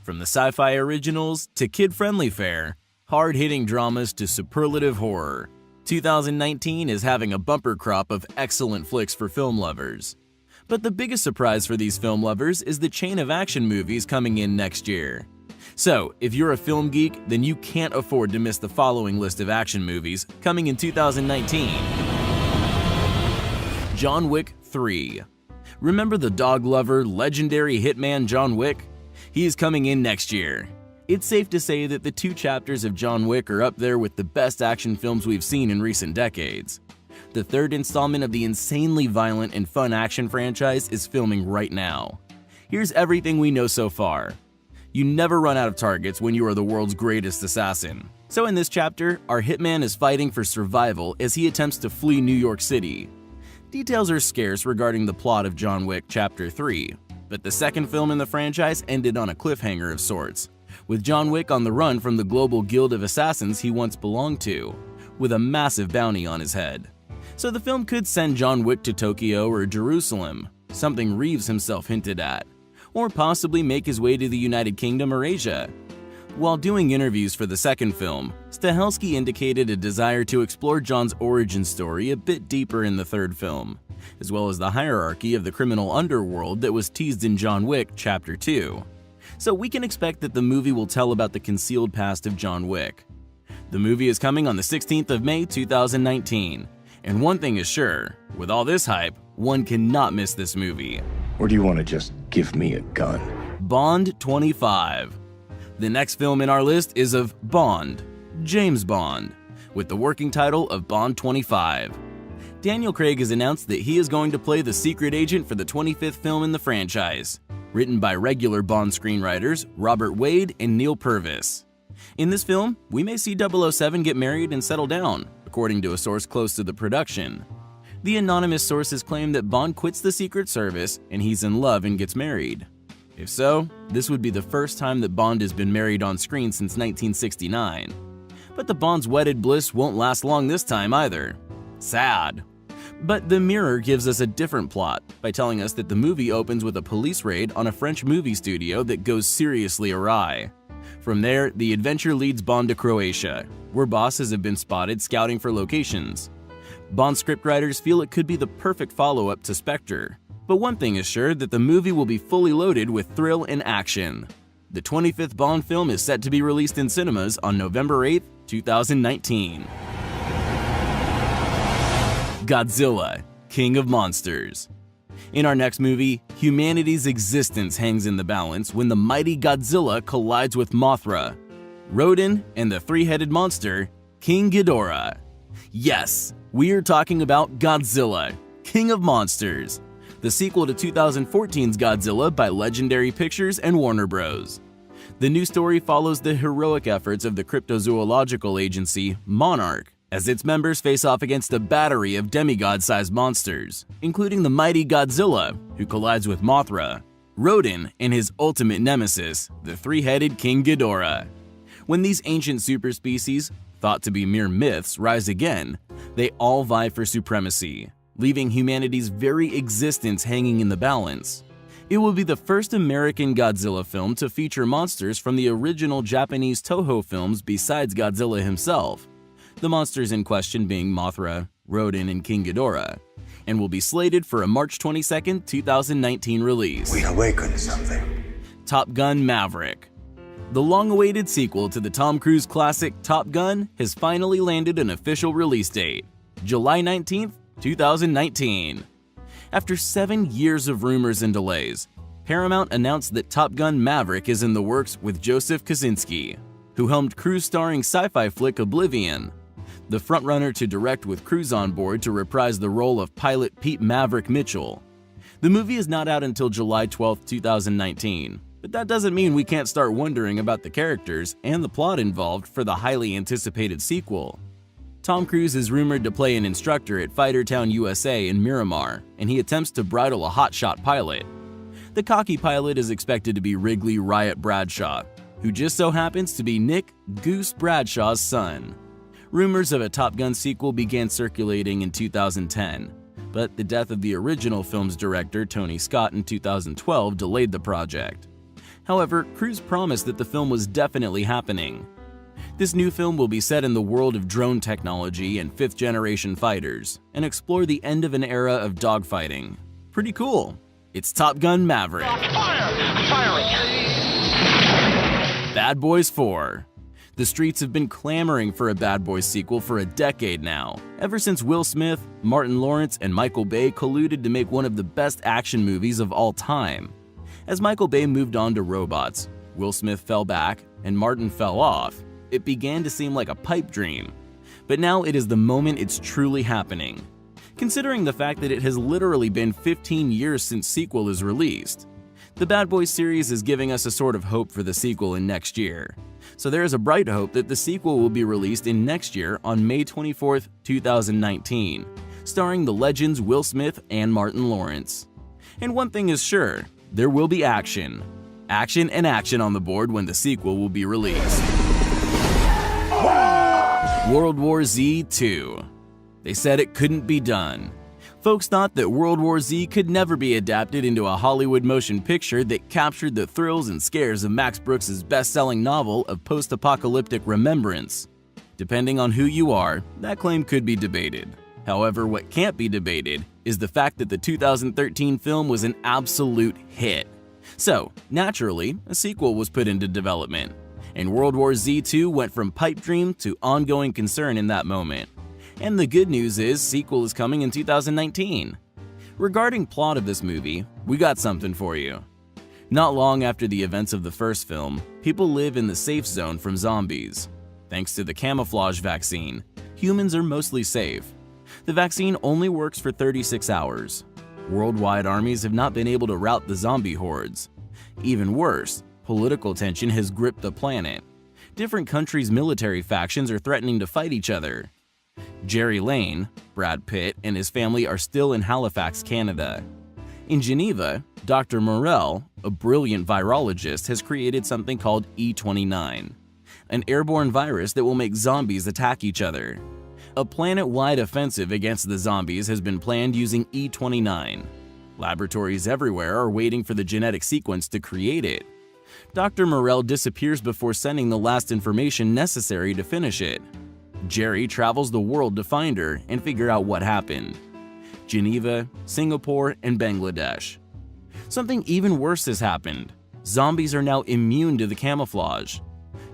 From the sci-fi originals to kid-friendly fare, hard-hitting dramas to superlative horror, 2019 is having a bumper crop of excellent flicks for film lovers. But the biggest surprise for these film lovers is the chain of action movies coming in next year. So, if you're a film geek, then you can't afford to miss the following list of action movies coming in 2019. John Wick 3. Remember the dog lover, legendary hitman John Wick? He is coming in next year. It's safe to say that the 2 chapters of John Wick are up there with the best action films we've seen in recent decades. The 3rd installment of the insanely violent and fun action franchise is filming right now. Here's everything we know so far. You never run out of targets when you are the world's greatest assassin. So in this chapter, our hitman is fighting for survival as he attempts to flee New York City. Details are scarce regarding the plot of John Wick Chapter 3, but the second film in the franchise ended on a cliffhanger of sorts, with John Wick on the run from the global guild of assassins he once belonged to, with a massive bounty on his head. So the film could send John Wick to Tokyo or Jerusalem, something Reeves himself hinted at, or possibly make his way to the United Kingdom or Asia. While doing interviews for the second film, Stahelski indicated a desire to explore John's origin story a bit deeper in the 3rd film, as well as the hierarchy of the criminal underworld that was teased in John Wick Chapter 2. So we can expect that the movie will tell about the concealed past of John Wick. The movie is coming on the 16th of May 2019, and one thing is sure, with all this hype, one cannot miss this movie. Or do you want to just give me a gun? Bond 25. The next film in our list is of Bond, James Bond, with the working title of Bond 25. Daniel Craig has announced that he is going to play the secret agent for the 25th film in the franchise, written by regular Bond screenwriters Robert Wade and Neil Purvis. In this film, we may see 007 get married and settle down, according to a source close to the production. The anonymous sources claim that Bond quits the Secret Service and he's in love and gets married. If so, this would be the first time that Bond has been married on screen since 1969. But the Bond's wedded bliss won't last long this time either. Sad. But The Mirror gives us a different plot by telling us that the movie opens with a police raid on a French movie studio that goes seriously awry. From there, the adventure leads Bond to Croatia, where bosses have been spotted scouting for locations. Bond scriptwriters feel it could be the perfect follow-up to Spectre. But one thing is sure, that the movie will be fully loaded with thrill and action. The 25th Bond film is set to be released in cinemas on November 8, 2019. Godzilla, King of Monsters. In our next movie, humanity's existence hangs in the balance when the mighty Godzilla collides with Mothra, Rodan, and the 3-headed monster, King Ghidorah. Yes, we are talking about Godzilla, King of Monsters, the sequel to 2014's Godzilla by Legendary Pictures and Warner Bros. The new story follows the heroic efforts of the cryptozoological agency Monarch, as its members face off against a battery of demigod-sized monsters, including the mighty Godzilla, who collides with Mothra, Rodan, and his ultimate nemesis, the 3-headed King Ghidorah. When these ancient superspecies, thought to be mere myths, rise again, they all vie for supremacy, leaving humanity's very existence hanging in the balance. It will be the first American Godzilla film to feature monsters from the original Japanese Toho films besides Godzilla himself, the monsters in question being Mothra, Rodan, and King Ghidorah, and will be slated for a March 22, 2019 release. We awakened something. Top Gun Maverick. The long-awaited sequel to the Tom Cruise classic Top Gun has finally landed an official release date, July 19, 2019. After 7 years of rumors and delays, Paramount announced that Top Gun Maverick is in the works with Joseph Kosinski, who helmed Cruise-starring sci-fi flick Oblivion, the frontrunner to direct with Cruise on board to reprise the role of pilot Pete Maverick Mitchell. The movie is not out until July 12, 2019, but that doesn't mean we can't start wondering about the characters and the plot involved for the highly anticipated sequel. Tom Cruise is rumored to play an instructor at Fightertown, USA in Miramar, and he attempts to bridle a hotshot pilot. The cocky pilot is expected to be Wrigley Riot Bradshaw, who just so happens to be Nick Goose Bradshaw's son. Rumors of a Top Gun sequel began circulating in 2010, but the death of the original film's director, Tony Scott, in 2012 delayed the project. However, Cruise promised that the film was definitely happening. This new film will be set in the world of drone technology and fifth-generation fighters, and explore the end of an era of dogfighting. Pretty cool. It's Top Gun: Maverick. Bad Boys 4. The streets have been clamoring for a Bad Boys sequel for a decade now, ever since Will Smith, Martin Lawrence, and Michael Bay colluded to make one of the best action movies of all time. As Michael Bay moved on to robots, Will Smith fell back, and Martin fell off, it began to seem like a pipe dream. But now it is the moment it's truly happening. Considering the fact that it has literally been 15 years since sequel is released. The Bad Boys series is giving us a sort of hope for the sequel in next year. So there is a bright hope that the sequel will be released in next year on May 24th, 2019, starring the legends Will Smith and Martin Lawrence. And one thing is sure, there will be action. Action and action on the board when the sequel will be released. World War Z 2. They said it couldn't be done. Folks thought that World War Z could never be adapted into a Hollywood motion picture that captured the thrills and scares of Max Brooks' best-selling novel of post-apocalyptic remembrance. Depending on who you are, that claim could be debated. However, what can't be debated is the fact that the 2013 film was an absolute hit. So, naturally, a sequel was put into development, and World War Z 2 went from pipe dream to ongoing concern in that moment. And the good news is, sequel is coming in 2019. Regarding plot of this movie, we got something for you. Not long after the events of the first film, people live in the safe zone from zombies. Thanks to the camouflage vaccine, humans are mostly safe. The vaccine only works for 36 hours. Worldwide armies have not been able to rout the zombie hordes. Even worse, political tension has gripped the planet. Different countries' military factions are threatening to fight each other. Jerry Lane, Brad Pitt, and his family are still in Halifax, Canada. In Geneva, Dr. Morell, a brilliant virologist, has created something called E29, an airborne virus that will make zombies attack each other. A planet-wide offensive against the zombies has been planned using E29. Laboratories everywhere are waiting for the genetic sequence to create it. Dr. Morell disappears before sending the last information necessary to finish it. Jerry travels the world to find her and figure out what happened. Geneva, Singapore, and Bangladesh. Something even worse has happened. Zombies are now immune to the camouflage.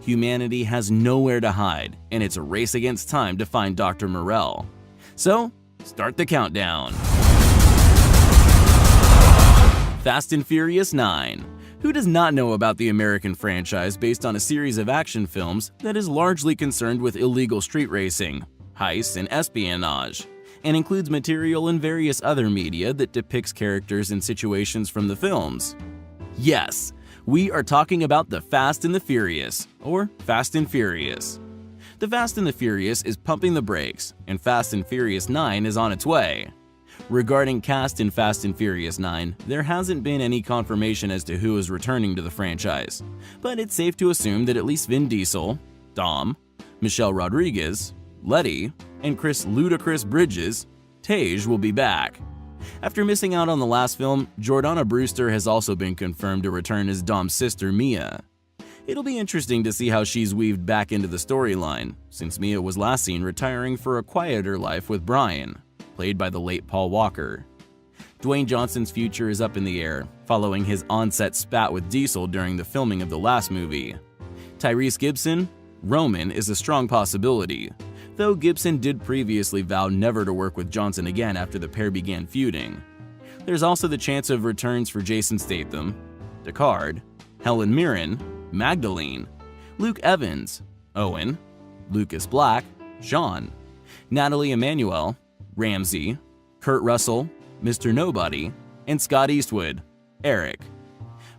Humanity has nowhere to hide, and it's a race against time to find Dr. Morell. So, start the countdown. Fast and Furious 9. Who does not know about the American franchise based on a series of action films that is largely concerned with illegal street racing, heists, and espionage, and includes material in various other media that depicts characters and situations from the films? Yes, we are talking about The Fast and the Furious, or Fast and Furious. The Fast and the Furious is pumping the brakes, and Fast and Furious 9 is on its way. Regarding cast in Fast and Furious 9, there hasn't been any confirmation as to who is returning to the franchise, but it's safe to assume that at least Vin Diesel, Dom, Michelle Rodriguez, Letty, and Chris Ludacris Bridges, Tej will be back. After missing out on the last film, Jordana Brewster has also been confirmed to return as Dom's sister Mia. It'll be interesting to see how she's weaved back into the storyline, since Mia was last seen retiring for a quieter life with Brian, played by the late Paul Walker. Dwayne Johnson's future is up in the air, following his on-set spat with Diesel during the filming of the last movie. Tyrese Gibson, Roman, is a strong possibility, though Gibson did previously vow never to work with Johnson again after the pair began feuding. There's also the chance of returns for Jason Statham, Deckard, Helen Mirren, Magdalene, Luke Evans, Owen, Lucas Black, Sean, Natalie Emmanuel, Ramsey, Kurt Russell, Mr. Nobody, and Scott Eastwood, Eric.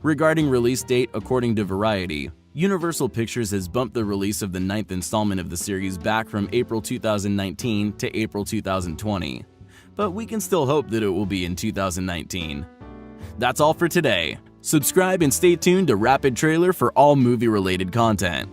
Regarding release date, according to Variety, Universal Pictures has bumped the release of the 9th installment of the series back from April 2019 to April 2020, but we can still hope that it will be in 2019. That's all for today. Subscribe and stay tuned to Rapid Trailer for all movie-related content.